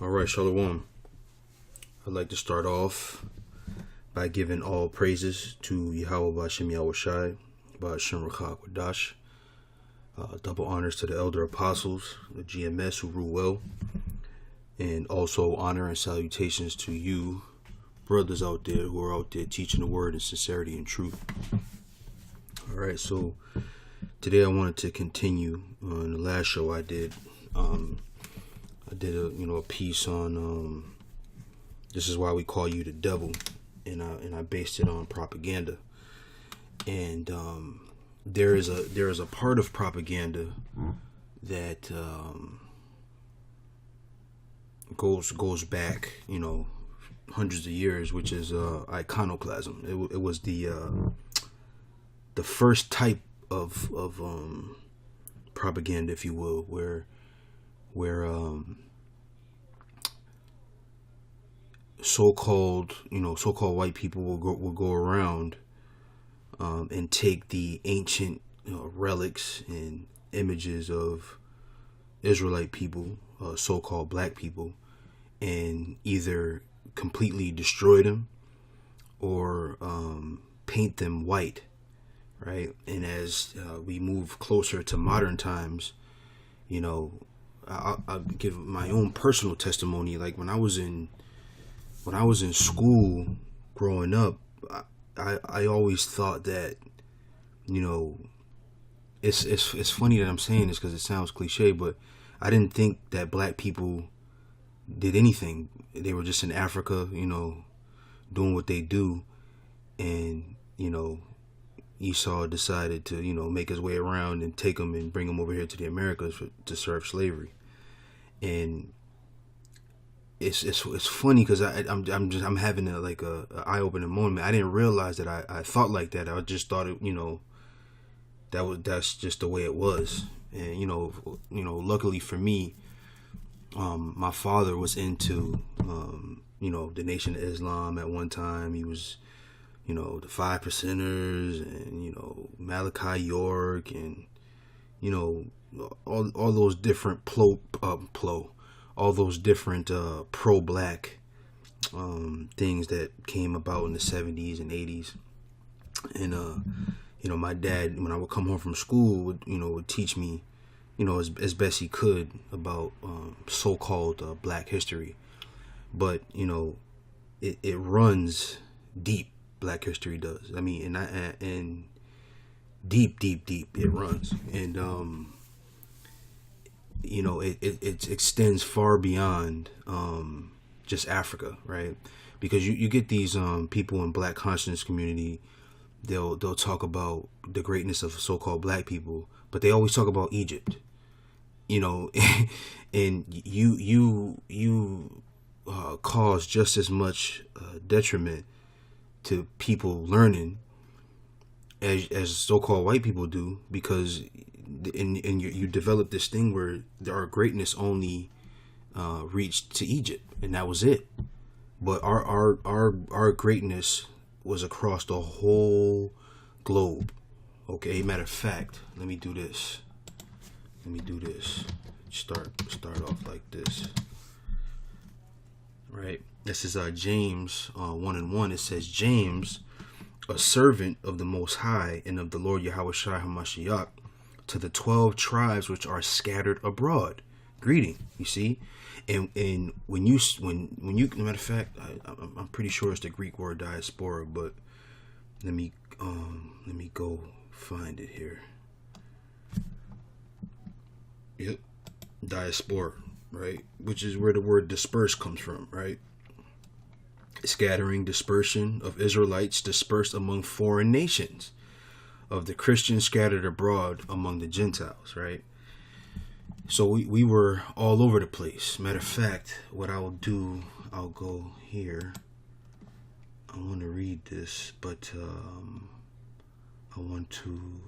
All right, Shalom. I'd like to start off by giving all praises to Yahweh Bashem Yahushai, Bashem Rakak Wadash. Double honors to the elder apostles, the GMS who rule well, and also honor and salutations to you brothers out there who are out there teaching the word in sincerity and truth. All right, so today I wanted to continue on the last show I did. I did a piece on this is why we call you the devil, and I based it on propaganda. And there is a part of propaganda that goes back, hundreds of years, which is iconoclasm. It was the first type of propaganda, if you will, where so-called white people will go around and take the ancient relics and images of Israelite people, so-called black people, and either completely destroy them or paint them white, right? And as we move closer to modern times, I'll give my own personal testimony. Like when I was in school growing up, I always thought that, it's funny that I'm saying this because it sounds cliche, but I didn't think that black people did anything. They were just in Africa, doing what they do. And, Esau decided to, make his way around and take them and bring them over here to the Americas to serve slavery. And it's funny because I'm having a eye-opening moment. I didn't realize that I thought like that. I just thought it, that's just the way it was. And luckily for me, my father was into the Nation of Islam at one time. He was the Five Percenters and Malachi York and all those different all those different pro-black things that came about in the 70s and 80s. And my dad, when I would come home from school, would teach me as best he could about so-called black history. But it runs deep. Black history does. I mean, and deep it runs. And it extends far beyond just Africa, right? Because you get these people in black consciousness community, they'll talk about the greatness of so-called black people, but they always talk about Egypt, and you cause just as much detriment to people learning as so-called white people do, because you develop this thing where our greatness only reached to Egypt, and that was it. But our greatness was across the whole globe. Okay, matter of fact, let me do this. Start off like this. Right. This is James 1:1. It says, James, a servant of the Most High and of the Lord Yahushua HaMashiach, to the 12 tribes which are scattered abroad, greeting. You see, and when you matter of fact, I'm pretty sure it's the Greek word diaspora, but let me go find it here. Yep, diaspora, right, which is where the word disperse comes from, right? Scattering, dispersion of Israelites dispersed among foreign nations, of the Christians scattered abroad among the Gentiles, right? So we were all over the place. Matter of fact, what I'll do, I'll go here. I want to read this, but I want to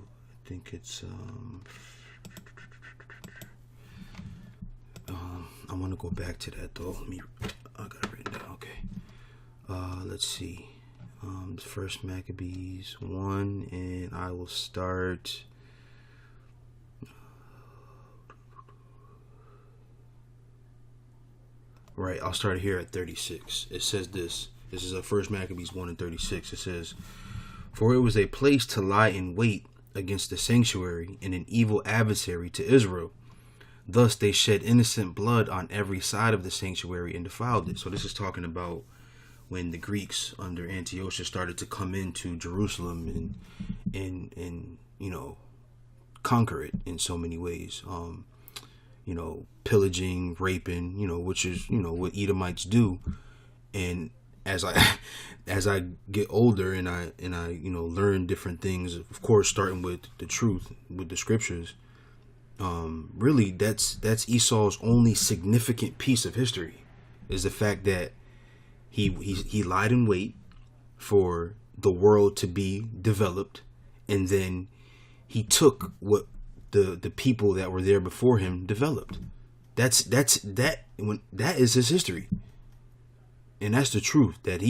go back to that though. I got it written down. Okay. Let's see. First Maccabees 1, and I will start right? I'll start here at 36. It says this. This is a First Maccabees 1 and 36. It says, "For it was a place to lie in wait against the sanctuary and an evil adversary to Israel. Thus they shed innocent blood on every side of the sanctuary and defiled it." So this is talking about when the Greeks under Antiochus started to come into Jerusalem and conquer it in so many ways. Pillaging, raping, which is what Edomites do. And as I get older and I learn different things, of course starting with the truth, with the scriptures, really that's Esau's only significant piece of history, is the fact that he lied in wait for the world to be developed, and then he took what the people that were there before him developed. That is his history. And that's the truth, that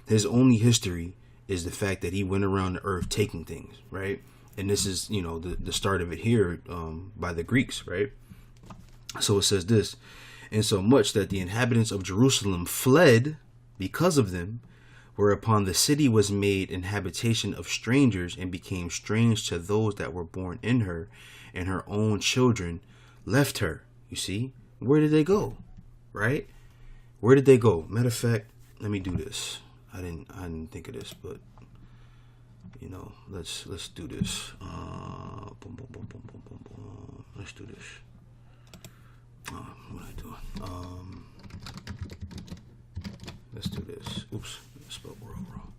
his only history is the fact that he went around the earth taking things, right? And this is, the start of it here by the Greeks, right? So it says this, "And so much that the inhabitants of Jerusalem fled because of them, whereupon the city was made an habitation of strangers and became strange to those that were born in her, and her own children left her." You see, where did they go, right? Where did they go? Matter of fact, let me do this. I didn't think of this, but let's do this. Boom, boom, boom, boom, boom, boom, boom. Let's do this. What am I doing? Let's do this. Oops, I spelled world wrong.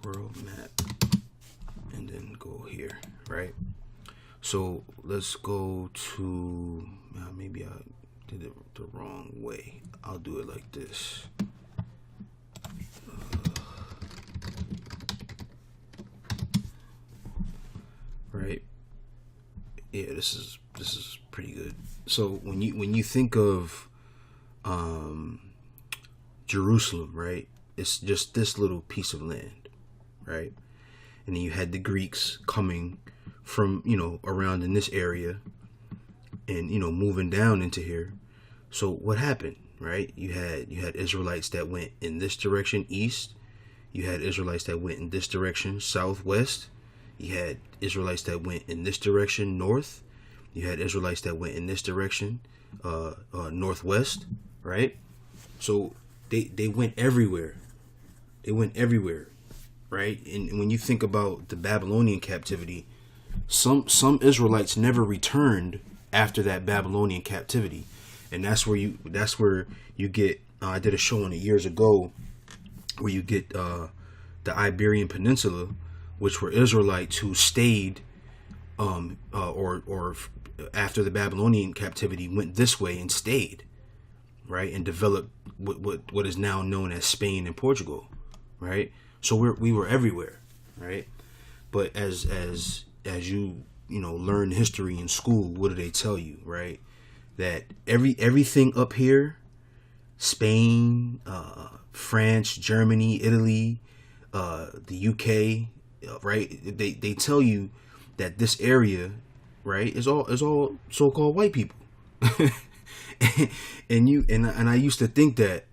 World map, and then go here, right? So let's go to. Maybe I did it the wrong way. I'll do it like this. Right. Yeah, this is pretty good. So when you think of Jerusalem, right? It's just this little piece of land, right? And then you had the Greeks coming from around in this area and moving down into here. So what happened, right? You had Israelites that went in this direction, east. You had Israelites that went in this direction, southwest. You had Israelites that went in this direction, north. You had Israelites that went in this direction, northwest, right? So they went everywhere. They went everywhere, right? And when you think about the Babylonian captivity, some Israelites never returned after that Babylonian captivity. And that's where you get. I did a show on it years ago, where you get the Iberian Peninsula, which were Israelites who stayed, or after the Babylonian captivity went this way and stayed, right, and developed what is now known as Spain and Portugal, right. So we were everywhere, right. But as you learn history in school, what do they tell you, right? That everything up here, Spain, France, Germany, Italy, the UK, right? They tell you that this area, right, is all so-called white people. and I used to think that,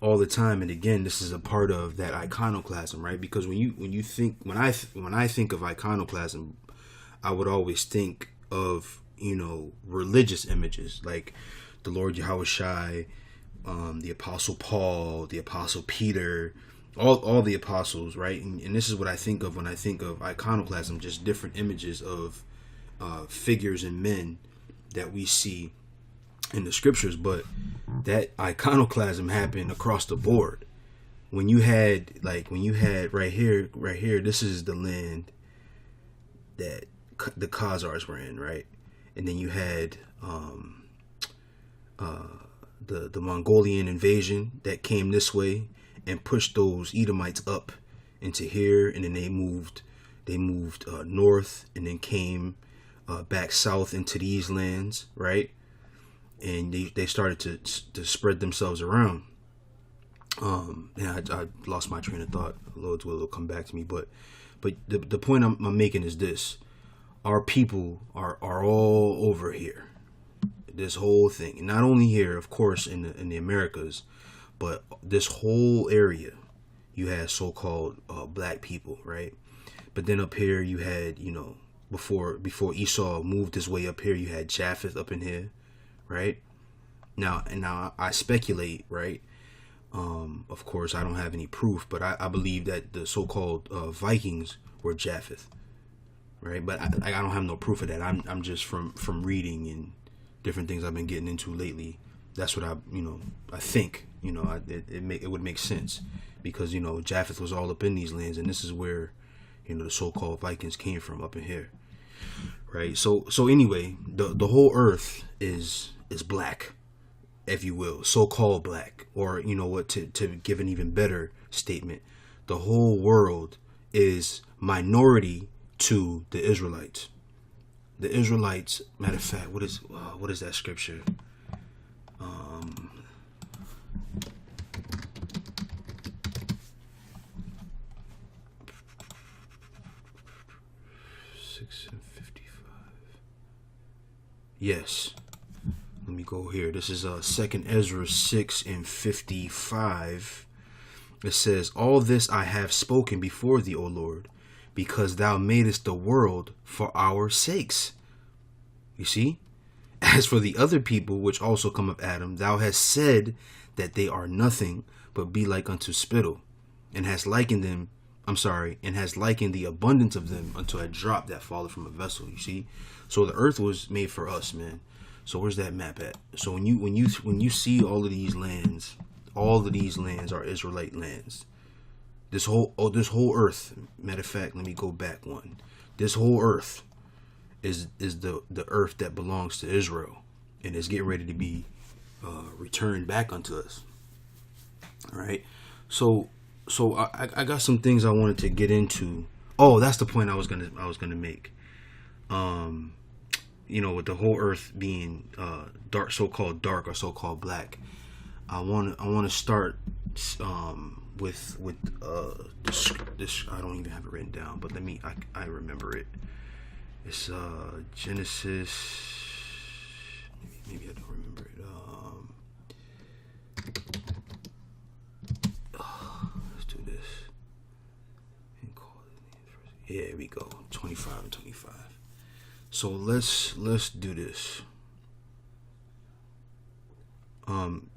all the time. And again, this is a part of that iconoclasm, right? Because when I think of iconoclasm, I would always think of religious images like the Lord Yahushai, the Apostle Paul, the Apostle Peter, all the apostles, right? And this is what I think of when I think of iconoclasm, just different images of figures and men that we see in the scriptures. But that iconoclasm happened across the board. When you had right here, this is the land that the Khazars were in, right? And then you had the Mongolian invasion that came this way and pushed those Edomites up into here, and then they moved north, and then came back south into these lands, right? And they started to spread themselves around. And I lost my train of thought. Lord's will come back to me, but the point I'm making is this: our people are all over here. This whole thing, and not only here, of course, in the Americas, but this whole area, you had so-called black people, right? But then up here, you had, before Esau moved his way up here, you had Japheth up in here, right? Now I speculate, right? Of course, I don't have any proof, but I believe that the so-called Vikings were Japheth, right? But I don't have no proof of that. I'm just from reading and different things I've been getting into lately. That's what I think. It would make sense because Japheth was all up in these lands, and this is where the so-called Vikings came from, up in here, right? So anyway, the whole earth is black, if you will, so-called black, or to give an even better statement, the whole world is minority to the Israelites. The Israelites, matter of fact, what is that scripture? 6:55. Yes. Let me go here. This is 2nd Ezra 6:55. It says, "All this I have spoken before thee, O Lord, because thou madest the world for our sakes." You see? "As for the other people which also come of Adam, thou hast said that they are nothing, but be like unto spittle, and hast likened the abundance of them unto a drop that falleth from a vessel." You see? So the earth was made for us, man. So where's that map at? So when you see all of these lands are Israelite lands. This whole earth, matter of fact, let me go back one. This whole earth is the earth that belongs to Israel, and is getting ready to be returned back unto us. All right. So I got some things I wanted to get into. Oh, that's the point I was gonna make. With the whole earth being dark, so-called dark or so-called black, I want to start with this. I don't even have it written down, but I remember it. It's Genesis. Maybe I don't remember it. Let's do this. Yeah, here we go. 25 and 25. So let's do this.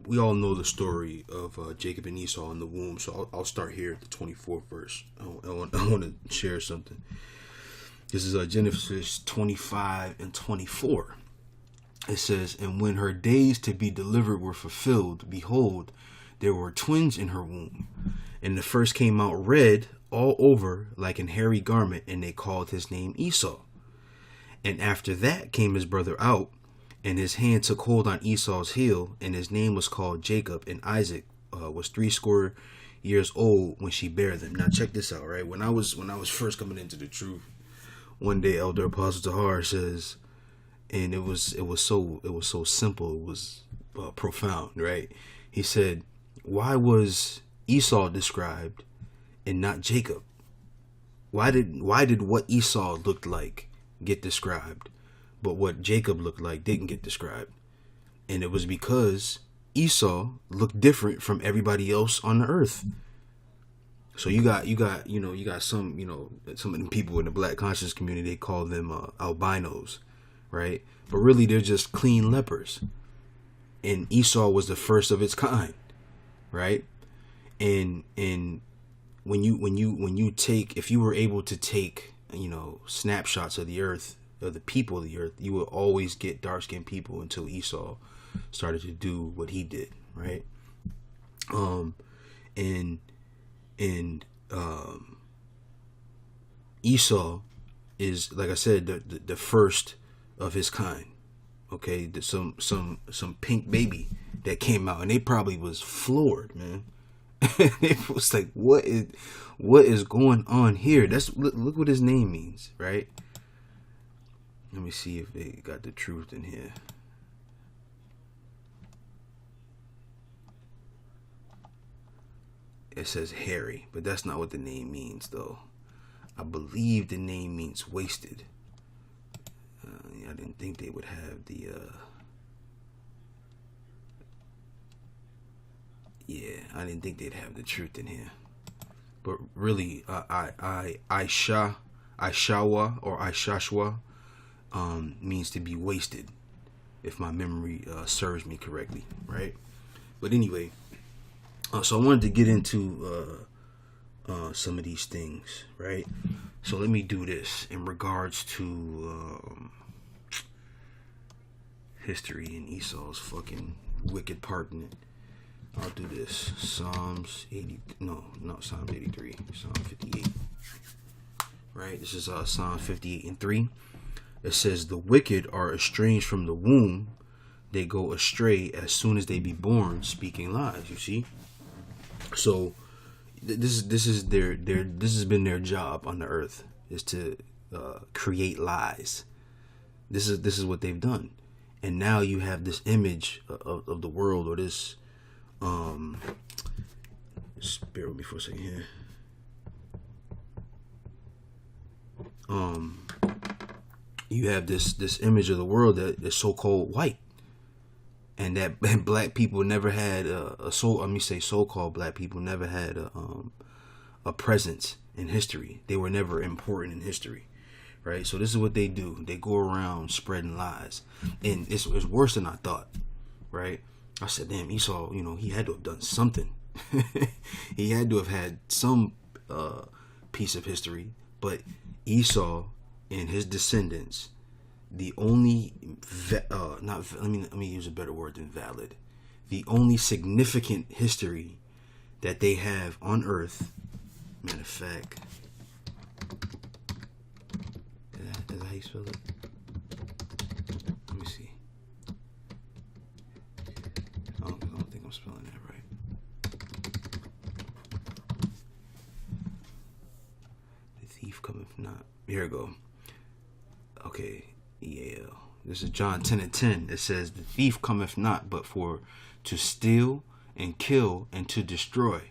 We all know the story of Jacob and Esau in the womb, so I'll start here at the 24th verse. I want to share something. This is Genesis 25 and 24. It says, "And when her days to be delivered were fulfilled, behold, there were twins in her womb. And the first came out red all over like an hairy garment, and they called his name Esau. And after that came his brother out, and his hand took hold on Esau's heel, and his name was called Jacob. And Isaac was 80 years old when she bare them." Now check this out, right? When I was first coming into the truth, one day Elder Apostle Tahar says, and it was so simple, it was profound, right? He said, "Why was Esau described and not Jacob? Why did what Esau looked like get described, but what Jacob looked like didn't get described?" And it was because Esau looked different from everybody else on the earth. So you got some some of the people in the black conscious community, they call them albinos, right? But really they're just clean lepers. And Esau was the first of its kind, right? And when you take, if you were able to take snapshots of the earth, of the people of the earth, you will always get dark-skinned people until Esau started to do what he did, right? Esau is, like I said, the first of his kind. Okay, some pink baby that came out, and they probably was floored, man. It was like, what is going on here? Look what his name means, right? Let me see if they got the truth in here. It says hairy, but that's not what the name means, though. I believe the name means wasted. I didn't think they would have the I didn't think they'd have the truth in here. But really, Aishawa or Aishashwa means to be wasted, if my memory serves me correctly, right? But anyway, so I wanted to get into some of these things, right? So let me do this in regards to history and Esau's fucking wicked part in it. I'll do this. Psalms 80, Psalms 83, Psalm 58. Right? This is Psalm 58 and 3. It says, the wicked are estranged from the womb. They go astray as soon as they be born, speaking lies. You see? So this has been their job on the earth, is to create lies. This is what they've done. And now you have this image of the world, or this just bear with me for a second here. You have this image of the world that is so-called white, and that black people never had so-called black people never had a presence in history. They were never important in history, right? So this is what they do. They go around spreading lies, and it's worse than I thought, right? I said, damn, Esau, he had to have done something. He had to have had some piece of history. But Esau and his descendants, the only, let me use a better word than valid, the only significant history that they have on earth, matter of fact, is that how you spell it? Let me see. I don't think I'm spelling that right. The thief cometh not. Here we go. Okay, EAL. This is John 10 and 10. It says, the thief cometh not but for to steal and kill and to destroy.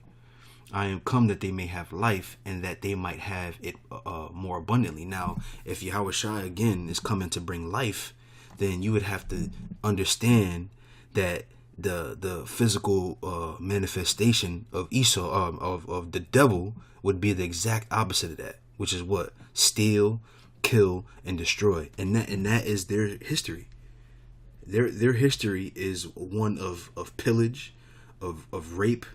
I am come that they may have life, and that they might have it more abundantly. Now, if Yahweh Shai again is coming to bring life, then you would have to understand that the physical manifestation of Esau, of the devil, would be the exact opposite of that, which is what? Steal, kill, and destroy. And that is their history. Their history is one of pillage, of rape.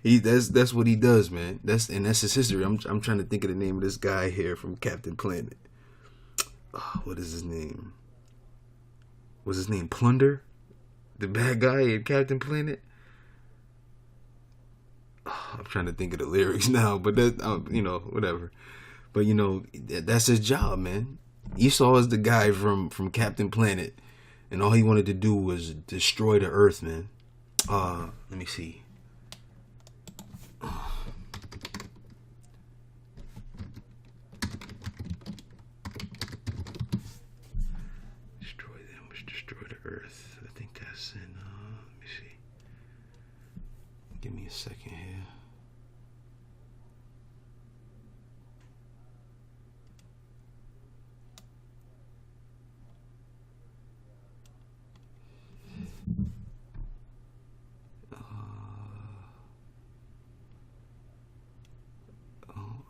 That's what he does, man. That's his history. I'm trying to think of the name of this guy here from Captain Planet. What is his name? Was his name Plunder? The bad guy in Captain Planet? I'm trying to think of the lyrics now, but that, whatever. But that's his job, man. Esau is the guy from Captain Planet, and all he wanted to do was destroy the earth, man. Let me see. Destroy the earth. I think that's in. Let me see. Give me a second here.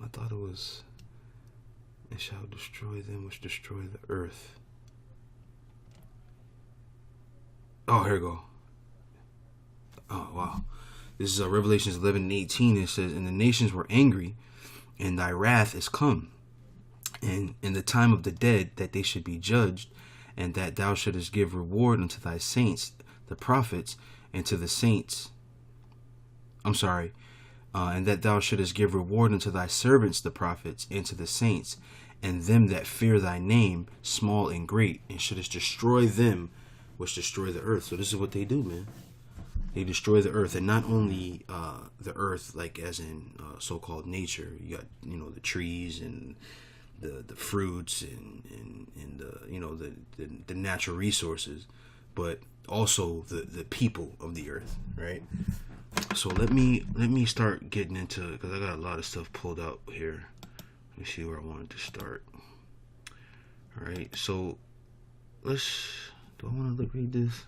I thought it was, and shall destroy them which destroy the earth. Oh, here we go. Oh, wow. This is Revelations 11 and 18. It says, and the nations were angry, and thy wrath is come, and in the time of the dead, that they should be judged, and that thou shouldest give reward unto thy saints, the prophets, and to the saints. And that thou shouldest give reward unto thy servants, the prophets, and to the saints, and them that fear thy name, small and great, and shouldest destroy them which destroy the earth. So this is what they do, man. They destroy the earth, and not only the earth, like as in so-called nature. You got the trees and the fruits and the natural resources, but also the people of the earth, right? So let me start getting into, because I got a lot of stuff pulled out here. Let me see where I wanted to start. All right, so do I want to read this?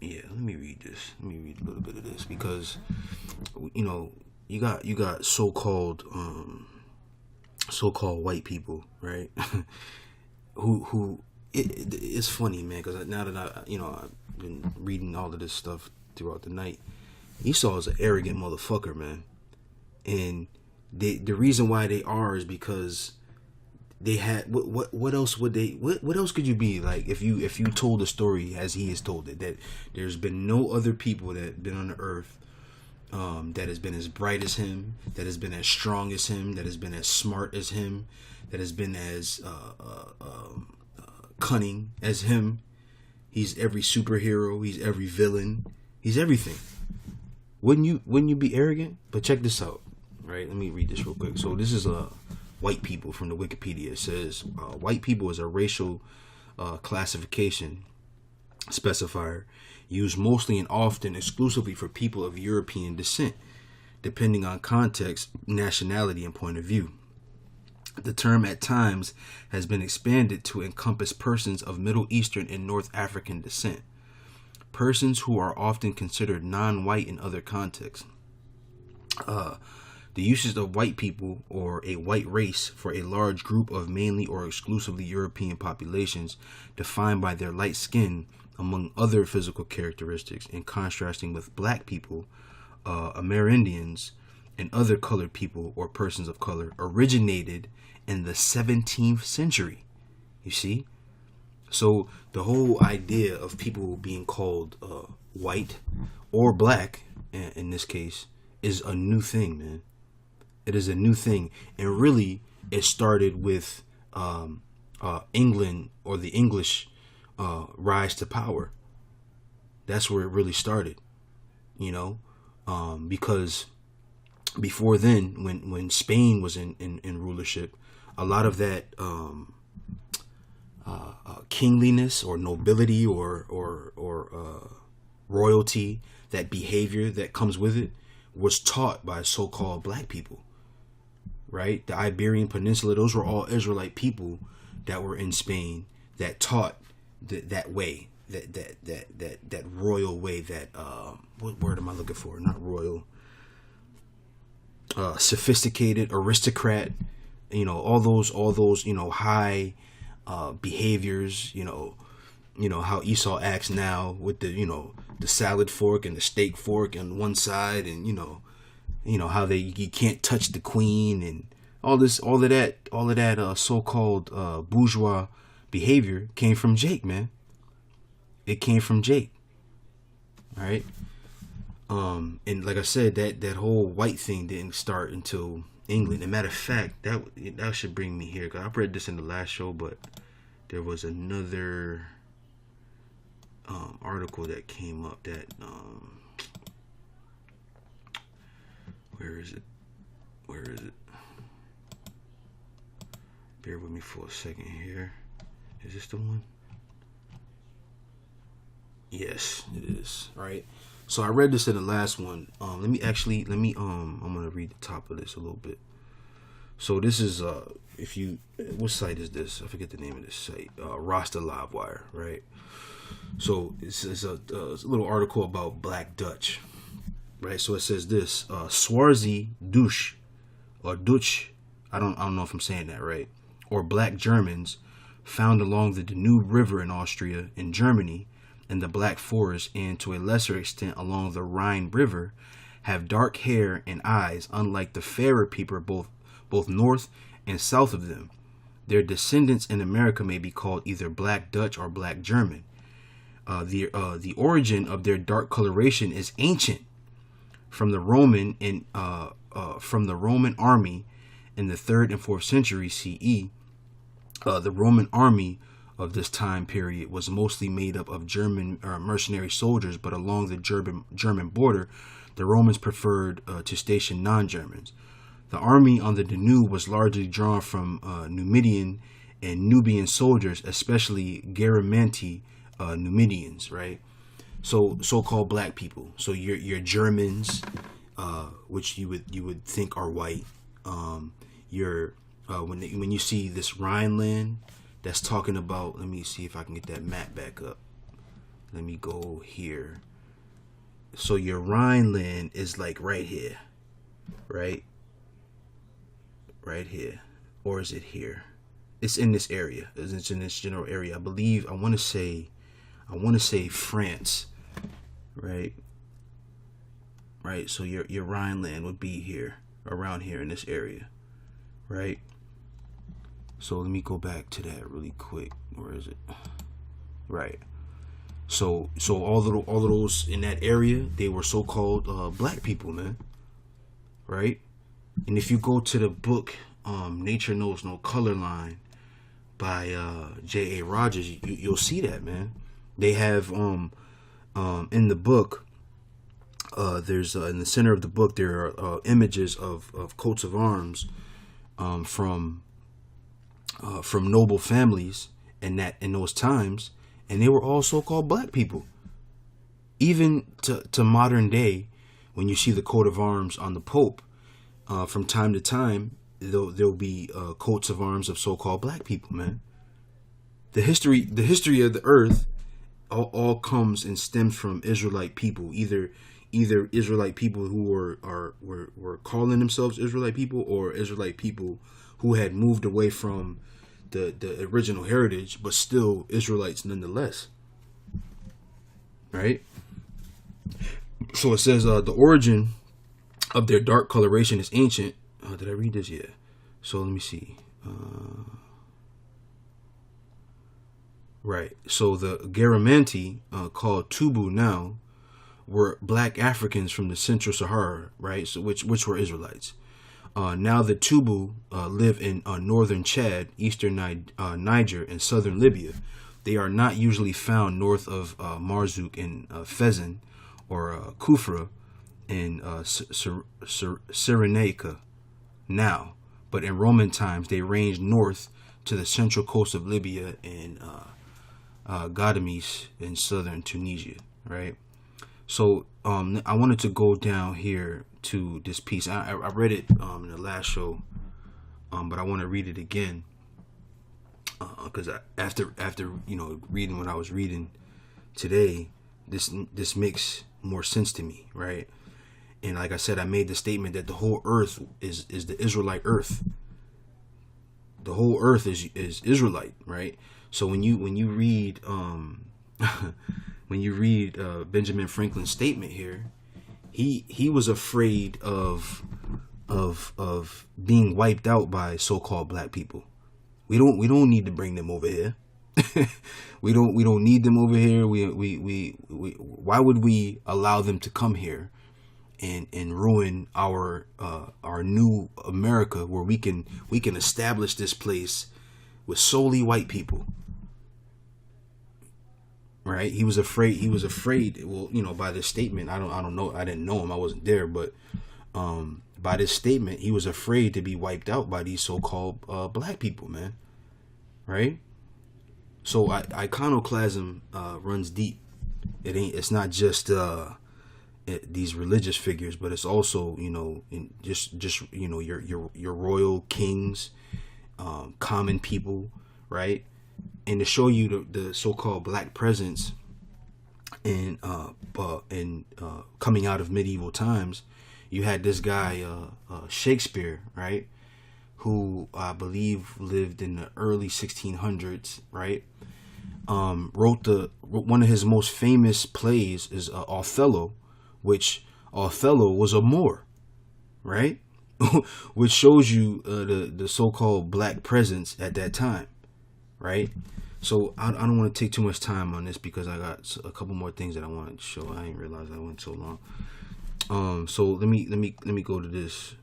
Yeah, let me read this. Let me read a little bit of this because, you know, you got so-called white people, right? who it's funny, man, because now that I've been reading all of this stuff throughout the night. Esau is an arrogant motherfucker, man, and the reason why they are is because they had what else would they what else could you be like if you told the story as he has told it, that there's been no other people that have been on the earth that has been as bright as him, that has been as strong as him, that has been as smart as him, that has been as cunning as him. He's every superhero, he's every villain, he's everything. Wouldn't you be arrogant? But check this out, right? Let me read this real quick. So this is white people from the Wikipedia. It says white people is a racial classification specifier used mostly and often exclusively for people of European descent, depending on context, nationality, and point of view. The term at times has been expanded to encompass persons of Middle Eastern and North African descent, persons who are often considered non-white in other contexts. The usage of white people or a white race for a large group of mainly or exclusively European populations defined by their light skin, among other physical characteristics, in contrasting with black people, Amerindians, and other colored people or persons of color, originated in the 17th century. You see? So the whole idea of people being called white or black, in this case, is a new thing, man. It is a new thing. And really, it started with England, or the English rise to power. That's where it really started, because before then, when Spain was in rulership, a lot of that kingliness or nobility or royalty, that behavior that comes with it, was taught by so-called black people, right? The Iberian Peninsula, those were all Israelite people that were in Spain that taught that way, that royal way, that what word am I looking for? Not royal. Sophisticated, aristocrat, all those high behaviors, how Esau acts now with the salad fork and the steak fork on one side, and how you can't touch the queen, and all of that so-called bourgeois behavior came from Jake, man. It came from Jake. All right. And like I said, that whole white thing didn't start until England. As a matter of fact, that should bring me here, because I read this in the last show, but there was another article that came up that where is it? Bear with me for a second here. Is this the one? Yes, it is. Right. So I read this in the last one. I'm gonna read the top of this a little bit. So this is what site is this? I forget the name of this site. Rasta Livewire, right? So it's a little article about Black Dutch, right? So it says this: Swarzi Dutch, or Dutch, I don't know if I'm saying that right, or Black Germans, found along the Danube River in Austria and Germany, in the Black Forest, and to a lesser extent along the Rhine River, have dark hair and eyes, unlike the fairer people both north and south of them. Their descendants in America may be called either Black Dutch or Black German. The origin of their dark coloration is ancient, from the Roman army in the 3rd and 4th century CE. The Roman army of this time period was mostly made up of German mercenary soldiers, but along the German border, the Romans preferred to station non-Germans. The army on the Danube was largely drawn from Numidian and Nubian soldiers, especially Garamanti Numidians, right? So-called black people. So your Germans, which you would think are white. When you see this Rhineland, that's talking about. Let me see if I can get that map back up. Let me go here. So your Rhineland is like right here, right? Right here. Or is it here? It's in this area. It's in this general area. I believe, I want to say France, right? Right. So your Rhineland would be here, around here in this area, right? So let me go back to that really quick. Where is it? Right. So all of those in that area, they were so-called black people, man. Right? And if you go to the book Nature Knows No Color Line by J.A. Rogers, you'll see that, man. They have in the book, there's in the center of the book, there are images of coats of arms from noble families in those times, and they were all so-called black people. Even to modern day, when you see the coat of arms on the Pope, from time to time, there'll be coats of arms of so-called black people, man. The history of the earth all comes and stems from Israelite people, either Israelite people who were calling themselves Israelite people, or Israelite people who had moved away from the original heritage, but still Israelites nonetheless. Right? So it says the origin of their dark coloration is ancient. Did I read this yet? So let me see. Right. So the Garamanti, called Tubu now, were black Africans from the Central Sahara, right? So which were Israelites. Now the Tubu live in northern Chad, eastern Niger, and southern Libya. They are not usually found north of Marzouk and Fezzan, or Kufra and Cyrenaica now. But in Roman times, they ranged north to the central coast of Libya and Gadames in southern Tunisia, right? So I wanted to go down here to this piece. I read it in the last show, but I want to read it again because after reading what I was reading today, this makes more sense to me, right? And like I said, I made the statement that the whole earth is the Israelite earth. The whole earth is Israelite, right? So when you read Benjamin Franklin's statement here, he was afraid of being wiped out by so-called black people. We don't need to bring them over here. we don't need them over here. We why would we allow them to come here and ruin our new America, where we can establish this place with solely white people? Right? He was afraid. Well, by this statement, I don't know. I didn't know him. I wasn't there, but by this statement, he was afraid to be wiped out by these so-called black people, man. Right? So iconoclasm runs deep. It's not just these religious figures, but it's also your royal kings, common people, right? And to show you the so-called black presence in coming out of medieval times, you had this guy Shakespeare, right, who I believe lived in the early 1600s, right? Wrote one of his most famous plays is Othello, which Othello was a Moor, right? Which shows you the so-called black presence at that time, right? So I don't want to take too much time on this because I got a couple more things that I want to show. I didn't realize I went so long. So let me go to this.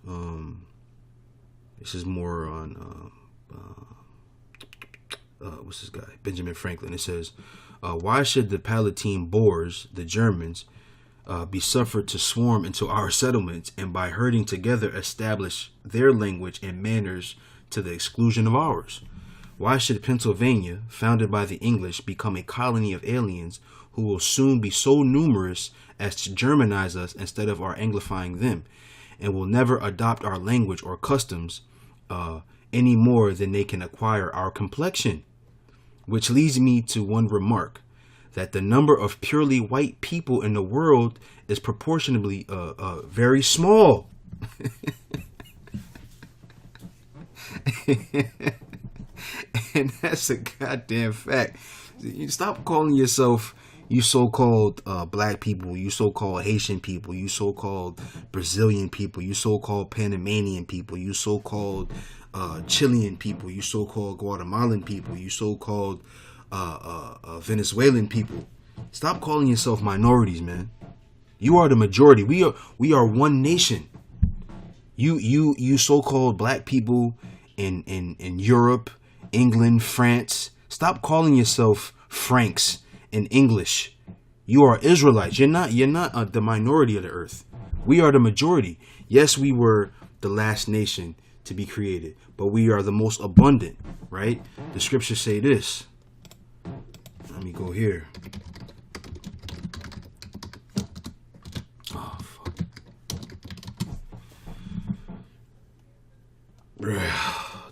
This is more on what's this guy, Benjamin Franklin. It says, why should the Palatine Boers, the Germans, be suffered to swarm into our settlements, and by herding together establish their language and manners to the exclusion of ours? Why should Pennsylvania, founded by the English, become a colony of aliens who will soon be so numerous as to Germanize us instead of our Anglifying them, and will never adopt our language or customs any more than they can acquire our complexion? Which leads me to one remark. that the number of purely white people in the world is proportionally very small. And that's a goddamn fact. You stop calling yourself, you so-called black people, you so-called Haitian people, you so-called Brazilian people, you so-called Panamanian people, you so-called Chilean people, you so-called Guatemalan people, you so-called Venezuelan people. Stop calling yourself minorities, man. You are the majority. We are one nation. You so-called black people in Europe, England, France. Stop calling yourself Franks in English. You are Israelites. You're not the minority of the earth. We are the majority. Yes, we were the last nation to be created, but we are the most abundant, right? The scriptures say this. Let me go here. Oh, fuck.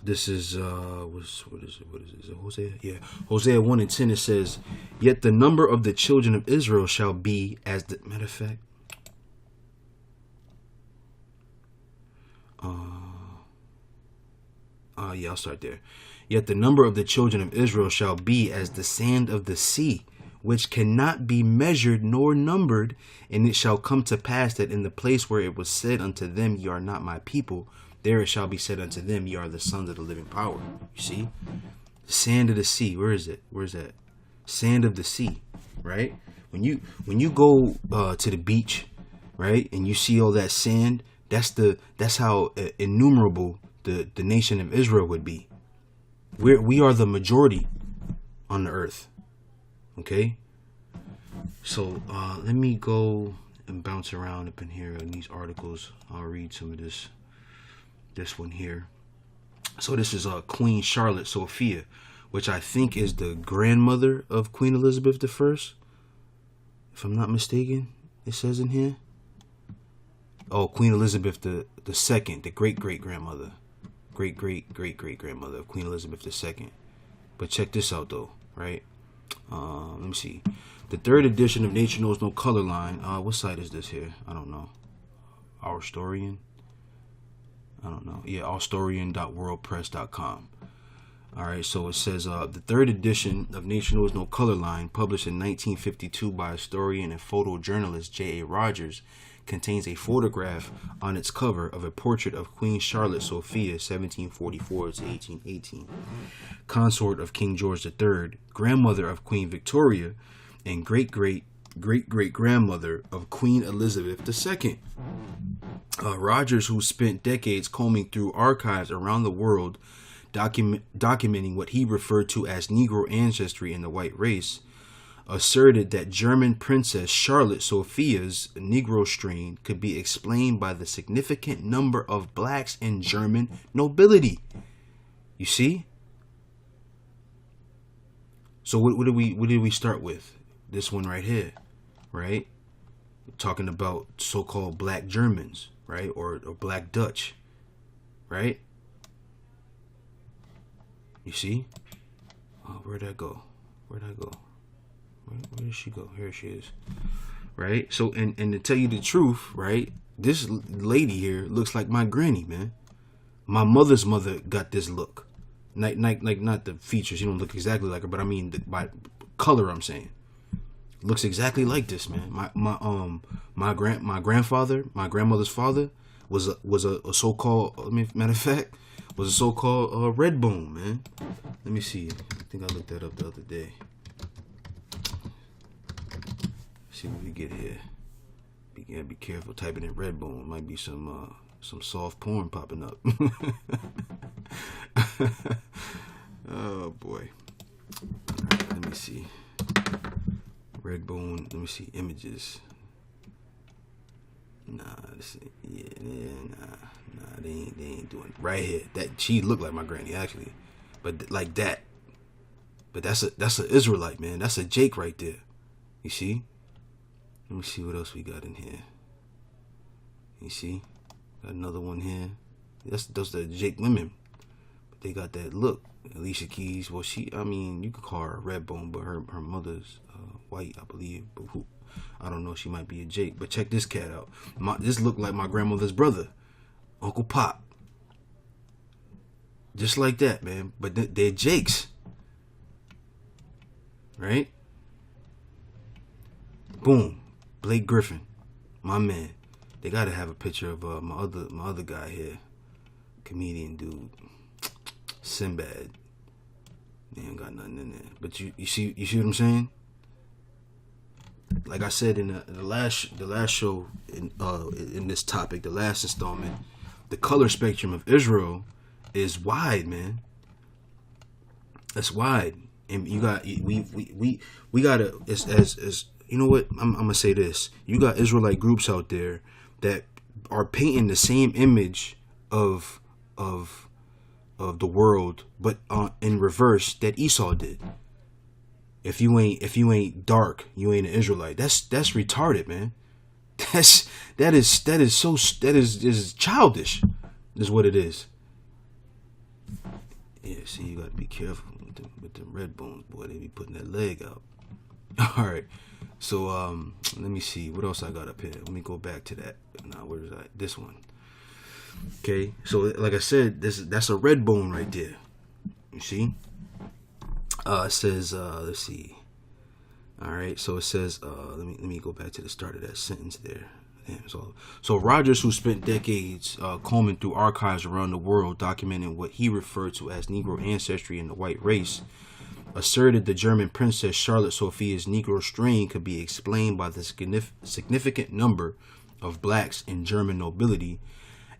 This is what is it? Hosea? Yeah. Hosea 1:10, it says, "Yet the number of the children of Israel shall be as the," matter of fact. Yeah, I'll start there. "Yet the number of the children of Israel shall be as the sand of the sea, which cannot be measured nor numbered. And it shall come to pass that in the place where it was said unto them, Ye are not my people, there it shall be said unto them, Ye are the sons of the living power." You see? Sand of the sea. Where is it? Where's that? Sand of the sea, right? When you go to the beach, right, and you see all that sand, that's how innumerable the nation of Israel would be. We are the majority on the earth. Okay? So let me go and bounce around up in here in these articles. I'll read some of this one here. So this is Queen Charlotte Sophia, which I think is the grandmother of Queen Elizabeth I, if I'm not mistaken. It says in here. Oh, Queen Elizabeth the second, the great-great-grandmother. Great-great-great-great-grandmother of Queen Elizabeth II. But check this out, though, right? Let me see. The third edition of Nature Knows No Color line. What site is this here? I don't know. Our Storian? I don't know. Yeah, ourstorian.worldpress.com. All right, so it says the third edition of Nature Knows No Color line, published in 1952 by historian and photojournalist J.A. Rogers, contains a photograph on its cover of a portrait of Queen Charlotte Sophia, 1744 to 1818, consort of King George III, grandmother of Queen Victoria, and great-great-great-great-grandmother of Queen Elizabeth II. Rogers, who spent decades combing through archives around the world, documenting what he referred to as Negro ancestry in the white race, asserted that German Princess Charlotte Sophia's Negro strain could be explained by the significant number of blacks in German nobility. You see? So what did we start with? This one right here, right? Talking about so-called black Germans, right? Or black Dutch, right? You see? Oh, where'd I go? Where did she go? Here she is. Right? So, and to tell you the truth, right? This lady here looks like my granny, man. My mother's mother got this look. Like not the features. She don't look exactly like her, but I mean by color. I'm saying looks exactly like this, man. My grandfather, my grandmother's father, was a so-called. Matter of fact, was a so-called red bone, man. Let me see. I think I looked that up the other day. See what we get here. Be careful typing in red bone. Might be some soft porn popping up. Oh boy. Alright, let me see. Red bone. Let me see images. Nah, they ain't doing it. Right here. That she looked like my granny actually, but like that. But that's a Israelite, man. That's a Jake right there. You see? Let me see what else we got in here. You see? Got another one here. Those are the Jake women. But they got that look. Alicia Keys, well, you could call her a red bone, but her mother's white, I believe, but who, I don't know. She might be a Jake. But check this cat out. This looked like my grandmother's brother, Uncle Pop. Just like that, man. But they're Jakes, right? Boom, Blake Griffin, my man. They gotta have a picture of my other guy here, comedian dude, Sinbad. They ain't got nothing in there. But you see what I'm saying? Like I said in the last show in this topic, the last installment, the color spectrum of Israel is wide, man. That's wide, and you got we gotta as you know what, I'm gonna say this. You got Israelite groups out there that are painting the same image of the world, but in reverse that Esau did. If you ain't dark, you ain't an Israelite. That's retarded, man. That is childish. Is what it is. Yeah, see, you gotta be careful with the red bones, boy. They be putting that leg out. All right. So let me see what else I got up here. Let me go back to that. Now where is that? This one. Okay. So like I said, that's a red bone right there. You see? It says let's see. All right. So it says let me go back to the start of that sentence there. Damn, so Rogers, who spent decades combing through archives around the world documenting what he referred to as Negro ancestry in the white race, asserted the German Princess Charlotte Sophia's Negro strain could be explained by the significant number of blacks in German nobility,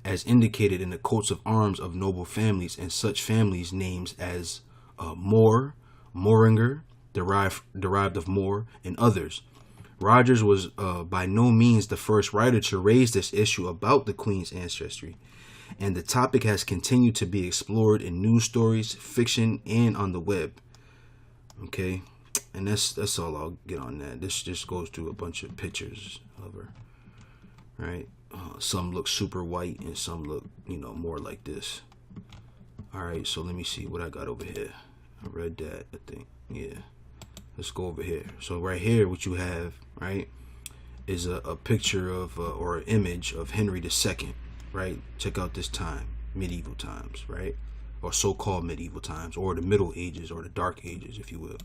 as indicated in the coats of arms of noble families and such families' names as Moore, Moringer, derived of Moore, and others. Rogers was by no means the first writer to raise this issue about the Queen's ancestry, and the topic has continued to be explored in news stories, fiction, and on the web. Okay, and that's all I'll get on that. This just goes through a bunch of pictures of her, right? Some look super white and some look, more like this. All right, so let me see what I got over here. I read that, I think. Yeah, let's go over here. So right here, what you have, right, is a picture of or an image of Henry II, right? Check out this time, medieval times, right? Or so-called medieval times, or the Middle Ages, or the Dark Ages, if you will.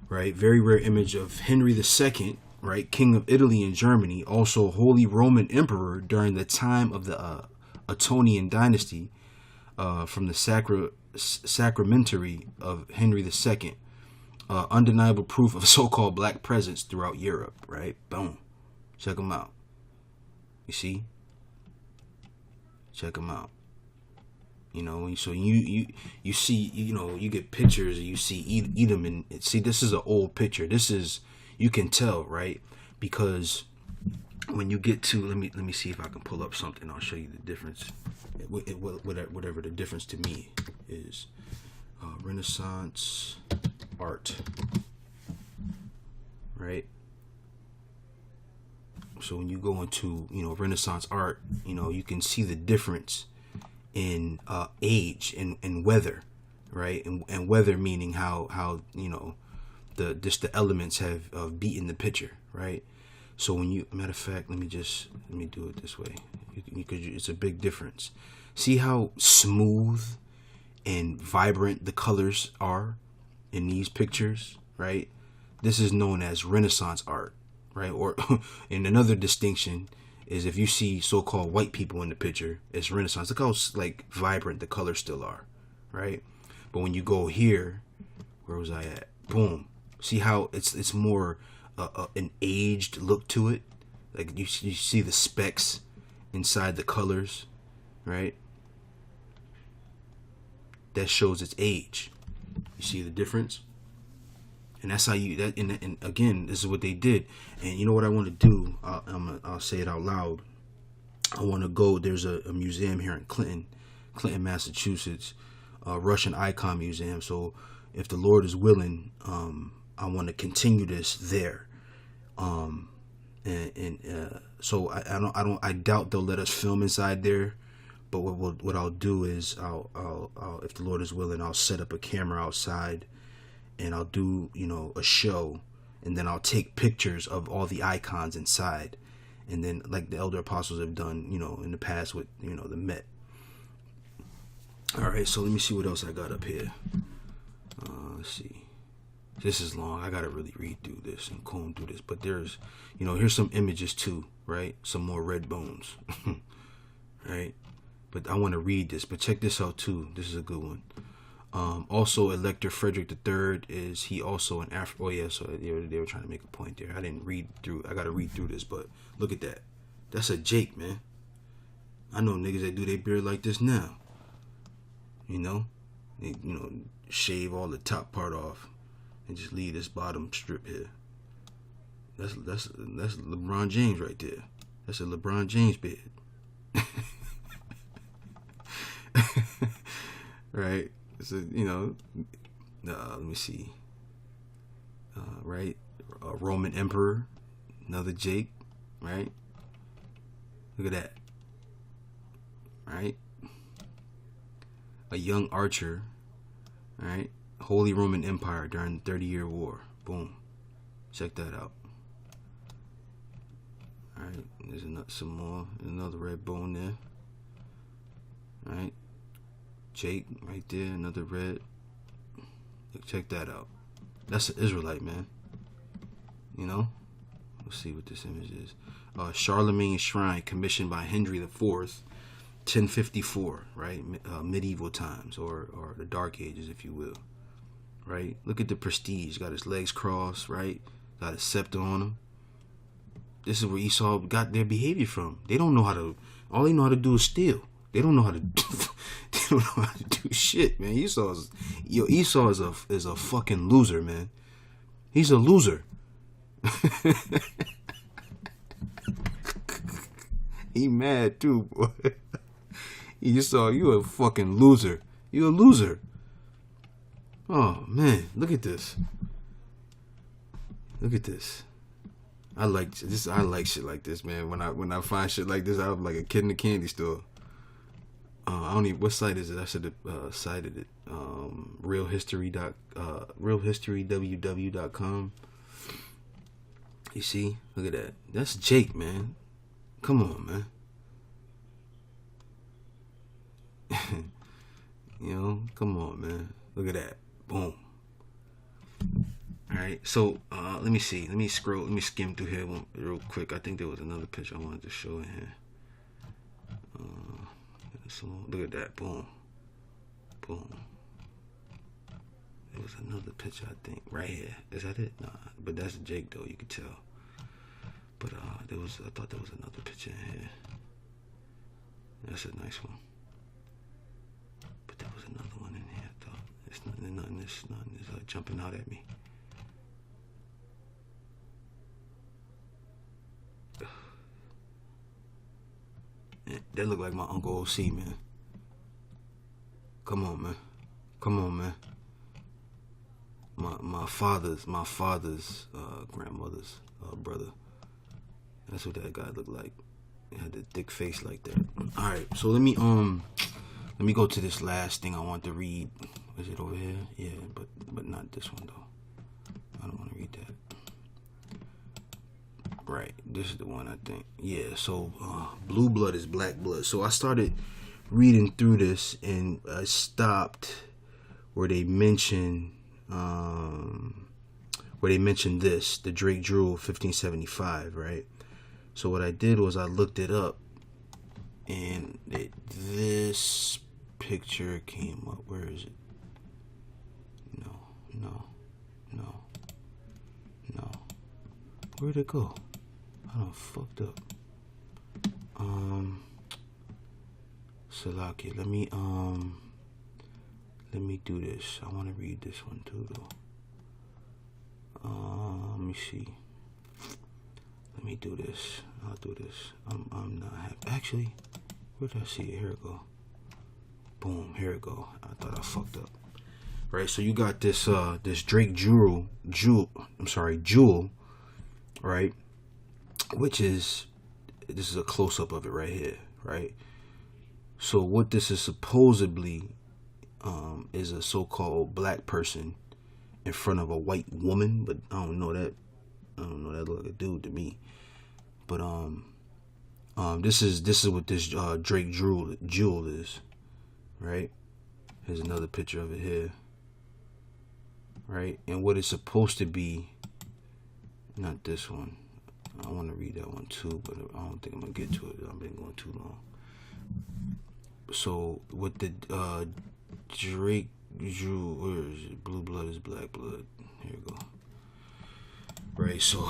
Right? Very rare image of Henry II, right? King of Italy and Germany, also Holy Roman Emperor during the time of the Attonian dynasty, from the sacramentary of Henry II. Undeniable proof of so-called black presence throughout Europe, right? Boom. Check them out. You see? Check them out. So you see, you get pictures and you see Edom, and see, this is an old picture. This is, you can tell, right? Because when you get to, let me see if I can pull up something. I'll show you the difference. Whatever the difference to me is. Renaissance art, right? So when you go into, Renaissance art, you can see the difference in age and weather, right? And weather meaning how the elements have beaten the picture, right? So when you, matter of fact, let me do it this way, because it's a big difference. See how smooth and vibrant the colors are in these pictures, right? This is known as Renaissance art, right? Or in another distinction is if you see so-called white people in the picture, it's Renaissance. Look how vibrant the colors still are, right? But when you go here, where was I at? Boom. See how it's more an aged look to it. Like you see the specks inside the colors, right? That shows its age. You see the difference? And that's how you, that, and again, this is what they did. And you know what I want to do? I'll say it out loud. I want to go, there's a museum here in Clinton, Massachusetts, Russian Icon Museum. So if the Lord is willing, I want to continue this there. So I doubt they'll let us film inside there. But what I'll do is I'll if the Lord is willing, I'll set up a camera outside, and I'll do a show and then I'll take pictures of all the icons inside, and then like the elder apostles have done, in the past with, the Met. All right, so let me see what else I got up here. Let's see. This is long. I gotta really read through this and comb through this. But there's, here's some images too, right? Some more red bones, right? But I want to read this. But check this out too. This is a good one. Also, Elector Frederick III is he also an African? Oh yeah, so they were trying to make a point there. I didn't read through. I gotta read through this. But look at that. That's a Jake, man. I know niggas that do their beard like this now. They, shave all the top part off and just leave this bottom strip here. That's LeBron James right there. That's a LeBron James beard. Right? So, let me see. Right? A Roman Emperor, another Jake, right? Look at that. Right? A young archer, right? Holy Roman Empire during the 30-Year War. Boom. Check that out. All right, there's some more. Another red bone there. All right, Jake right there, another red. Check that out. That's an Israelite, man. Let's see what this image is. Charlemagne's shrine, commissioned by Henry IV. 1054, right? Medieval times, or the Dark Ages, if you will, right? Look at the prestige. Got his legs crossed, right? Got a scepter on him. This is where Esau got their behavior from. They don't know how to. All they know how to do is steal. They don't know how to. They don't know how to do shit, man. Esau is a fucking loser, man. He's a loser. He mad too, boy. Esau, you a fucking loser. You a loser. Oh man, look at this. Look at this. I like this. I like shit like this, man. When I find shit like this, I'm like a kid in a candy store. I don't even. What site is it? I should have cited it. realhistorywww.com. You see? Look at that. That's Jake, man. Come on, man. Come on, man. Look at that. Boom. All right. So let me see. Let me skim through here real quick. I think there was another picture I wanted to show in here. So look at that. Boom. Boom. There was another picture, I think, right here. Is that it? Nah, but that's Jake though. You can tell. But I thought there was another picture in here. That's a nice one. But there was another one in here. I thought nothing is jumping out at me. That look like my Uncle OC, man. Come on, man. Come on, man. My father's grandmother's brother. That's what that guy looked like. He had the thick face like that. All right, so let me go to this last thing I want to read. Is it over here? Yeah, but not this one though. I don't want to read that. Right, this is the one I think. Yeah, so blue blood is black blood. So I started reading through this and I stopped where they mention this, the Drake Jewel 1575, right? So what I did was I looked it up, and this picture came up. Where is it? No. Where'd it go? I done fucked up. Salaki, let me do this. I want to read this one too, though. Let me see. Let me do this. I'll do this. I'm not happy. Actually, where did I see it? Here it go. Boom. Here it go. I thought I fucked up. Right. So you got this Drake Jewel. Right. Which is, this is a close up of it right here. Right. So what this is supposedly is a so-called black person in front of a white woman, but I don't know that I don't know. That look like a dude to me. But this is what this Drake jewel is, right? Here's another picture of it here, right? And what it's supposed to be, not this one. I want to read that one too, but I don't think I'm gonna get to it. I've been going too long. So what the Drake jewel, where is it? Blue blood is black blood. Here we go. Right, so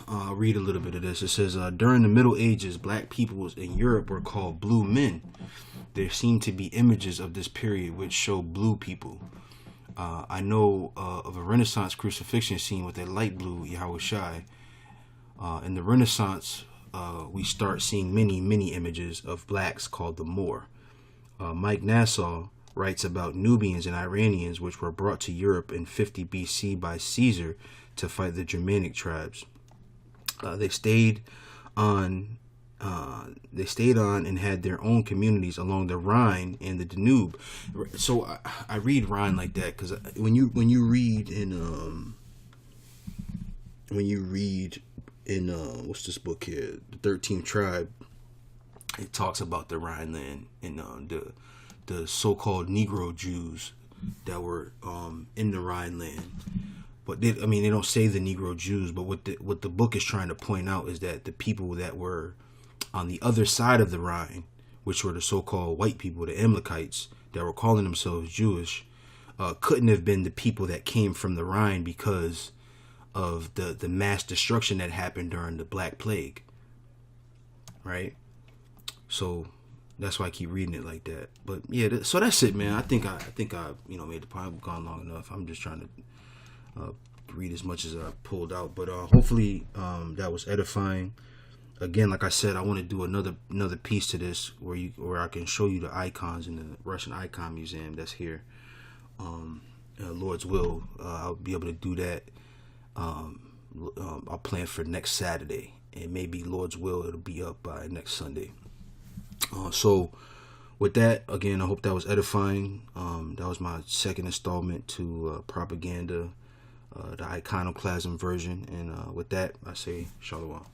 I'll read a little bit of this. It says, during the Middle Ages, black peoples in Europe were called blue men. There seem to be images of this period which show blue people. I know of a Renaissance crucifixion scene with a light blue Yahweh Shai. In the Renaissance, we start seeing many images of blacks called the Moor. Mike Nassau writes about Nubians and Iranians which were brought to Europe in 50 BC by Caesar to fight the Germanic tribes. They stayed on and had their own communities along the Rhine and the Danube. So I read Rhine like that because when you read in what's this book here, the 13th Tribe, it talks about the Rhineland and the so-called Negro Jews that were in the Rhineland. But they don't say the Negro Jews, but what the book is trying to point out is that the people that were on the other side of the Rhine, which were the so-called white people, the Amalekites, that were calling themselves Jewish, couldn't have been the people that came from the Rhine because of the mass destruction that happened during the Black Plague. Right? So that's why I keep reading it like that. But yeah, so that's it, man. I think I made the point. I've gone long enough. I'm just trying to read as much as I pulled out, but hopefully that was edifying. Again, like I said, I want to do another piece to this where I can show you the icons in the Russian Icon Museum that's here. Lord's will, I'll be able to do that. I'll plan for next Saturday, and maybe Lord's will, it'll be up by next Sunday. So with that, again, I hope that was edifying. That was my second installment to Propaganda, the Iconoclasm version. And with that, I say Shalom.